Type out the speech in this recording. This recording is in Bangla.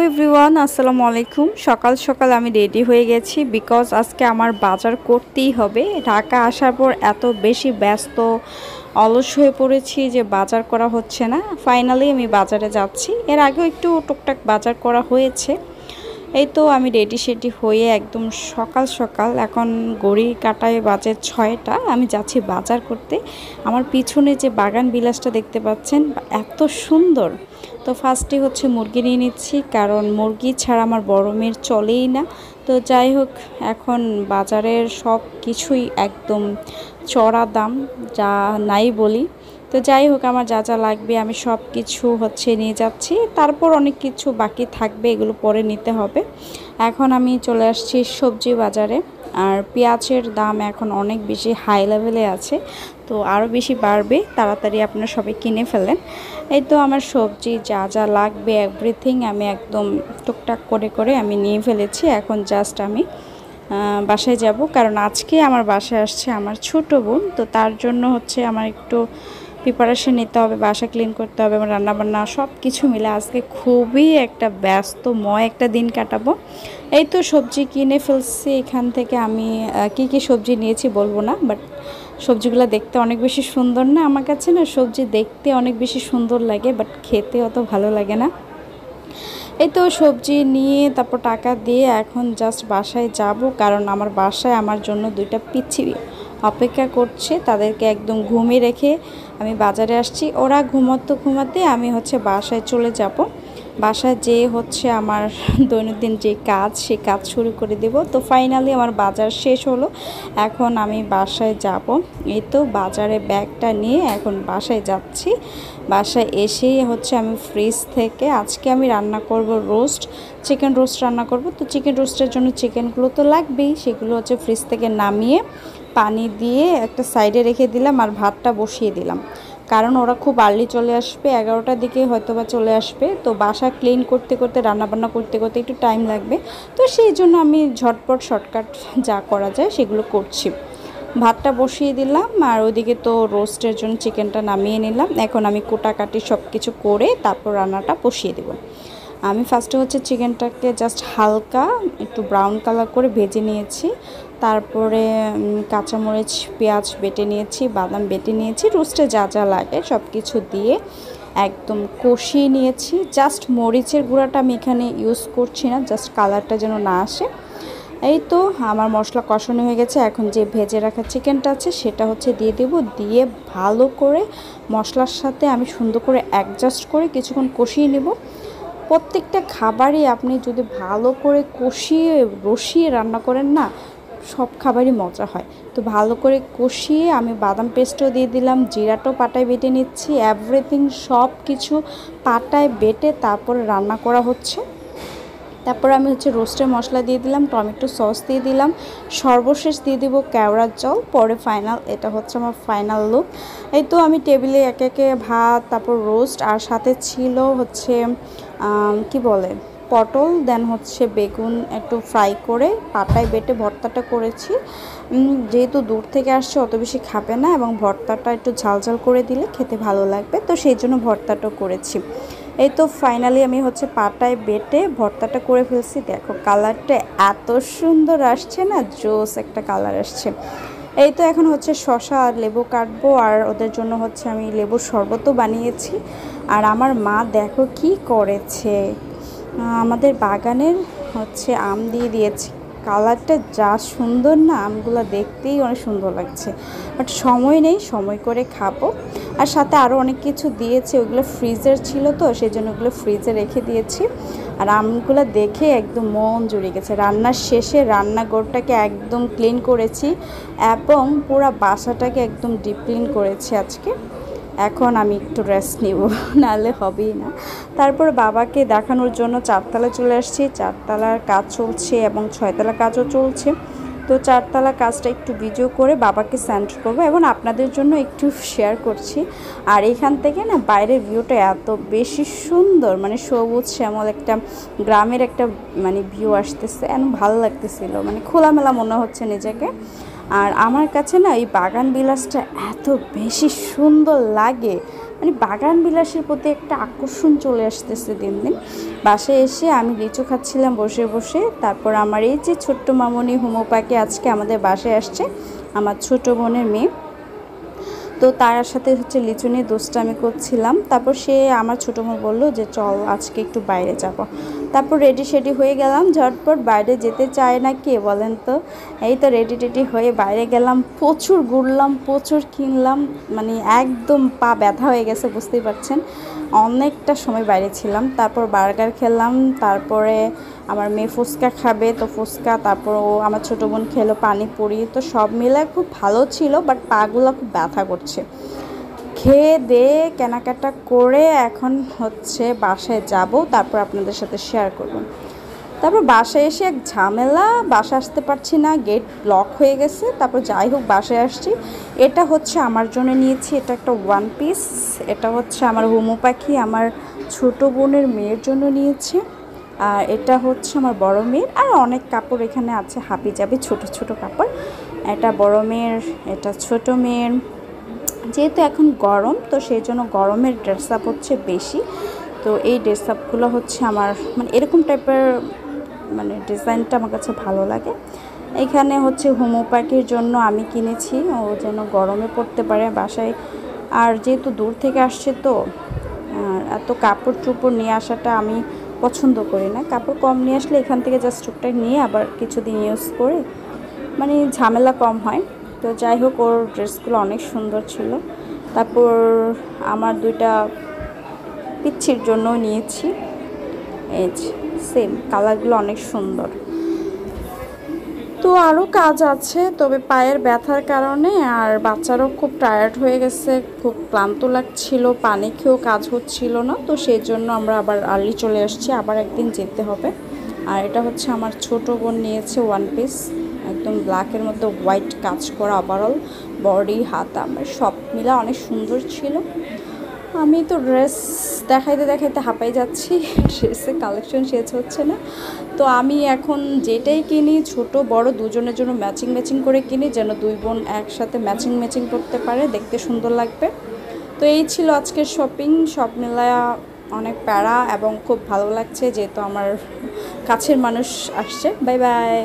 এভরিওয়ান, আসসালামু আলাইকুম। সকাল সকাল আমি রেডি হয়ে গেছি বিকজ আজকে আমার বাজার করতেই হবে। ঢাকা আসার পর এত বেশি ব্যস্ত অলস হয়ে পড়েছি যে বাজার করা হচ্ছে না। ফাইনালি আমি বাজারে যাচ্ছি। এর আগেও একটু টুকটাক বাজার করা হয়েছে। এই তো আমি রেডি সেডি হয়ে একদম সকাল সকাল, এখন ঘড়ি কাটায় বাজে 6টা, আমি যাচ্ছি বাজার করতে। আমার পিছনে যে বাগান বিলাসটা দেখতে পাচ্ছেন এত সুন্দর। তো ফার্স্টে হচ্ছে মুরগি নিয়ে নিচ্ছি, কারণ মুরগি ছাড়া আমার বড় মেয়ের চলেই না। তো যাই হোক, এখন বাজারের সব কিছুই একদম চড়া দাম, যা নাই বলি। তো যাই হোক, আমার যা যা লাগবে আমি সব কিছু হচ্ছে নিয়ে যাচ্ছি। তারপর অনেক কিছু বাকি থাকবে, এগুলো পরে নিতে হবে। এখন আমি চলে আসছি সবজি বাজারে। আর পেঁয়াজের দাম এখন অনেক বেশি হাই লেভেলে আছে, তো আরও বেশি বাড়বে। তাড়াতাড়ি আপনারা সবাই কিনে ফেলেন। এই তো আমার সবজি যা যা লাগবে এভরিথিং আমি একদম টুকটাক করে করে আমি নিয়ে ফেলেছি। এখন জাস্ট আমি বাসায় যাব, কারণ আজকে আমার বাসায় আসছে আমার ছোট বোন। তো তার জন্য হচ্ছে আমার একটু প্রিপারেশন নিতে হবে, বাসা ক্লিন করতে হবে, রান্নাবান্না সব কিছু মিলে আজকে খুবই একটা ব্যস্তময় একটা দিন কাটাবো। এই তো সবজি কিনে ফেলছি এখান থেকে। আমি কি সবজি নিয়েছি বলবো না, বাট সবজিগুলো দেখতে অনেক বেশি সুন্দর না? আমার কাছে না সবজি দেখতে অনেক বেশি সুন্দর লাগে, বাট খেতে অত ভালো লাগে না। এই তো সবজি নিয়ে তারপর টাকা দিয়ে এখন জাস্ট বাসায় যাব, কারণ আমার বাসায় আমার জন্য 2টা পিচ্চি অপেক্ষা করছে। তাদেরকে একদম ঘুমিয়ে রেখে আমি বাজারে আসছি। ওরা ঘুমাতে আমি হচ্ছে বাসায় চলে যাব। বাসায় যেয়ে হচ্ছে আমার দৈনন্দিন যে কাজ, সে কাজ শুরু করে দেব। তো ফাইনালি আমার বাজার শেষ হলো, এখন আমি বাসায় যাব। এই তো বাজারে ব্যাগটা নিয়ে এখন বাসায় যাচ্ছি। বাসায় এসেই হচ্ছে আমি ফ্রিজ থেকে আজকে আমি রান্না করব চিকেন রোস্ট রান্না করব। তো চিকেন রোস্টের জন্য চিকেনগুলো তো লাগবেই, সেগুলো হচ্ছে ফ্রিজ থেকে নামিয়ে পানি দিয়ে একটা সাইডে রেখে দিলাম আর ভাতটা বসিয়ে দিলাম। কারণ ওরা খুব আর্লি চলে আসবে, 11টার দিকে হয়তো বা চলে আসবে। তো বাসা ক্লিন করতে করতে রান্নাবান্না করতে করতে একটু টাইম লাগবে। তো সেই জন্য আমি ঝটপট শর্টকাট যা করা যায় সেগুলো করছি। ভাতটা বসিয়ে দিলাম আর ওইদিকে তো রোস্টের জন্য চিকেনটা নামিয়ে নিলাম। এখন আমি কোটাকাটি সব কিছু করে তারপর রান্নাটা বসিয়ে দেব। আমি ফার্স্টে হচ্ছে চিকেনটাকে জাস্ট হালকা একটু ব্রাউন কালার করে ভেজে নিয়েছি। তারপরে কাঁচামরিচ পেঁয়াজ বেটে নিয়েছি, বাদাম বেটে নিয়েছি, রোস্টে যা যা লাগে সব কিছু দিয়ে একদম কষিয়ে নিয়েছি। জাস্ট মরিচের গুঁড়াটা আমি এখানে ইউজ করছি না, জাস্ট কালারটা যেন না আসে। এই তো আমার মশলা কষানো হয়ে গেছে। এখন যে ভেজে রাখা চিকেনটা আছে সেটা হচ্ছে দিয়ে দেব। দিয়ে ভালো করে মশলার সাথে আমি সুন্দর করে অ্যাডজাস্ট করে কিছুক্ষণ কষিয়ে নেব। প্রত্যেকটা খাবারই আপনি যদি ভালো করে কষিয়ে রসিয়ে রান্না করেন না, সব খাবারই মজা হয়। তো ভালো করে কষিয়ে আমি বাদাম পেস্টও দিয়ে দিলাম, জিরাটাও পাটায় বেটে নিচ্ছি, এভরিথিং সব কিছু পাটায় বেটে তারপরে রান্না করা হচ্ছে। তারপর আমি হচ্ছে রোস্টের মশলা দিয়ে দিলাম, টমেটো সস দিয়ে দিলাম, সর্বশেষ দিয়ে দিব কেওড়ার জল। পরে ফাইনাল, এটা হচ্ছে আমার ফাইনাল লুক। এই তো আমি টেবিলে একে একে ভাত, তারপর রোস্ট, আর সাথে ছিল হচ্ছে কি বলে পটল, দেন হচ্ছে বেগুন একটু ফ্রাই করে পাটায় বেটে ভর্তাটা করেছি। যেহেতু দূর থেকে আসছে অত বেশি খাবে না, এবং ভর্তাটা একটু ঝালঝাল করে দিলে খেতে ভালো লাগবে, তো সেই জন্য ভর্তাটাও করেছি। এই তো ফাইনালি আমি হচ্ছে পাটায় বেটে ভর্তাটা করে ফেলছি। দেখো কালারটা এত সুন্দর আসছে না, জোস একটা কালার আসছে। এই তো এখন হচ্ছে শসা আর লেবু কাটবো, আর ওদের জন্য হচ্ছে আমি লেবুর শরবতও বানিয়েছি। আর আমার মা দেখো কি করেছে, আমাদের বাগানের হচ্ছে আম দিয়ে দিয়েছে। কালারটা যা সুন্দর না, আমগুলো দেখতেই অনেক সুন্দর লাগছে, বাট সময় নেই, সময় করে খাবো। আর সাথে আরও অনেক কিছু দিয়েছে, ওগুলো ফ্রিজের ছিল তো সেই জন্য ওগুলো ফ্রিজে রেখে দিয়েছি। আর আমগুলো দেখে একদম মন জুড়ে গেছে। রান্নার শেষে রান্নাঘরটাকে একদম ক্লিন করেছি এবং পুরো বাসাটাকে একদম ডিপ ক্লিন করেছি আজকে। এখন আমি একটু রেস্ট নিব, নাহলে হবেই না। তারপর বাবাকে দেখানোর জন্য 4তলায় চলে আসছি। 4তলার কাজ চলছে এবং 6তলা কাজও চলছে। তো 4তলা কাজটা একটু ভিডিও করে বাবাকে সেন্ড করবো এবং আপনাদের জন্য একটু শেয়ার করছি। আর এখান থেকে না বাইরের ভিউটা এত বেশি সুন্দর, মানে সবুজ শ্যামল একটা গ্রামের একটা মানে ভিউ আসতেছে, এমন ভালো লাগতেছিল, মানে খোলামেলা মনে হচ্ছে নিজেকে। আর আমার কাছে না এই বাগান বিলাসটা এত বেশি সুন্দর লাগে, মানে বাগান বিলাসের প্রতি একটা আকর্ষণ চলে আসতেছে দিন দিন। বাসায় এসে আমি লিচু খাচ্ছিলাম বসে বসে, তারপর আমার এই যে ছোট্ট মামনি হুমু পাখি আজকে আমাদের বাসায় আসছে, আমার ছোট বোনের মেয়ে। তো তার সাথে হচ্ছে লিচু নিয়ে দুষ্টামি করছিলাম। তারপর সে আমার ছোটো বোন বললো যে চল আজকে একটু বাইরে যাব। তারপর রেডি শেডি হয়ে গেলাম, ঝটপট বাইরে যেতে চায় না কে বলেন তো। এই তো রেডি টেডি হয়ে বাইরে গেলাম, প্রচুর ঘুরলাম, প্রচুর কিনলাম, মানে একদম পা ব্যথা হয়ে গেছে বুঝতেই পারছেন। অনেকটা সময় বাইরে ছিলাম, তারপর বার্গার খেলাম, তারপরে আমার মেয়ে ফুচকা খাবে তো ফুচকা, তারপর ও আমার ছোটো বোন খেলো পানিপুরি। তো সব মিলে খুব ভালো ছিল, বাট পাগুলো খুব ব্যথা করছে। খেয়ে দিয়ে কেনাকাটা করে এখন হচ্ছে বাসায় যাব, তারপর আপনাদের সাথে শেয়ার করব। তারপর বাসায় এসে এক ঝামেলা, বাসা আসতে পারছি না, গেট ব্লক হয়ে গেছে। তারপর যাই হোক বাসায় আসছি। এটা হচ্ছে আমার জন্য নিয়েছি, এটা একটা ওয়ান পিস। এটা হচ্ছে আমার হুমু পাখি আমার ছোটো বোনের মেয়ের জন্য নিয়েছে। আর এটা হচ্ছে আমার বড় মেয়ের, আর অনেক কাপড় এখানে আছে হাবি যাবি ছোট ছোট কাপড়। এটা বড় মেয়ের, এটা ছোট মেয়ের। যেহেতু এখন গরম তো সেই জন্য গরমের ড্রেস আপ হচ্ছে বেশি। তো এই ড্রেস আপগুলো হচ্ছে আমার মানে এরকম টাইপের মানে ডিজাইনটা আমার কাছে ভালো লাগে। এখানে হচ্ছে হুমু পাখির জন্য আমি কিনেছি, ও যেন গরমে পড়তে পারে বাসায়। আর যেহেতু দূর থেকে আসছে তো আর এত কাপড় চোপড় নিয়ে আসাটা আমি পছন্দ করি না। কাপড় কম নিয়ে আসলে এখান থেকে জাস্ট টুকটাক নিয়ে আবার কিছুদিন ইউজ করে মানে ঝামেলা কম হয়। তো যাই হোক ওর ড্রেসগুলো অনেক সুন্দর ছিল। তারপর আমার দুইটা পিচ্ছির জন্য নিয়েছি, এই সেম কালারগুলো অনেক সুন্দর। তো আরও কাজ আছে, তবে পায়ের ব্যথার কারণে আর বাচ্চারাও খুব টায়ার্ড হয়ে গেছে, খুব ক্লান্ত লাগছিল, পানি খেয়েও কাজ হচ্ছিল না। তো সেই জন্য আমরা আবার আর্লি চলে আসছি, আবার একদিন যেতে হবে। আর এটা হচ্ছে আমার ছোট বোন নিয়েছে ওয়ান পিস, একদম ব্ল্যাকের মধ্যে হোয়াইট কাজ করা, ওভারঅল বডি হাতা আমার সব মিলা অনেক সুন্দর ছিল। আমি তো ড্রেস দেখাইতে দেখাইতে হাঁপাই যাচ্ছি, ড্রেসের কালেকশন শেষ হচ্ছে না। তো আমি এখন যেটাই কিনি ছোট বড় দুজনের জন্য ম্যাচিং ম্যাচিং করে কিনি, যেন দুই বোন একসাথে ম্যাচিং ম্যাচিং করতে পারে, দেখতে সুন্দর লাগবে। তো এই ছিল আজকের শপিং, সব মিলায়া অনেক প্যারা এবং খুব ভালো লাগছে যেহেতু আমার কাছের মানুষ আসছে। Bye bye.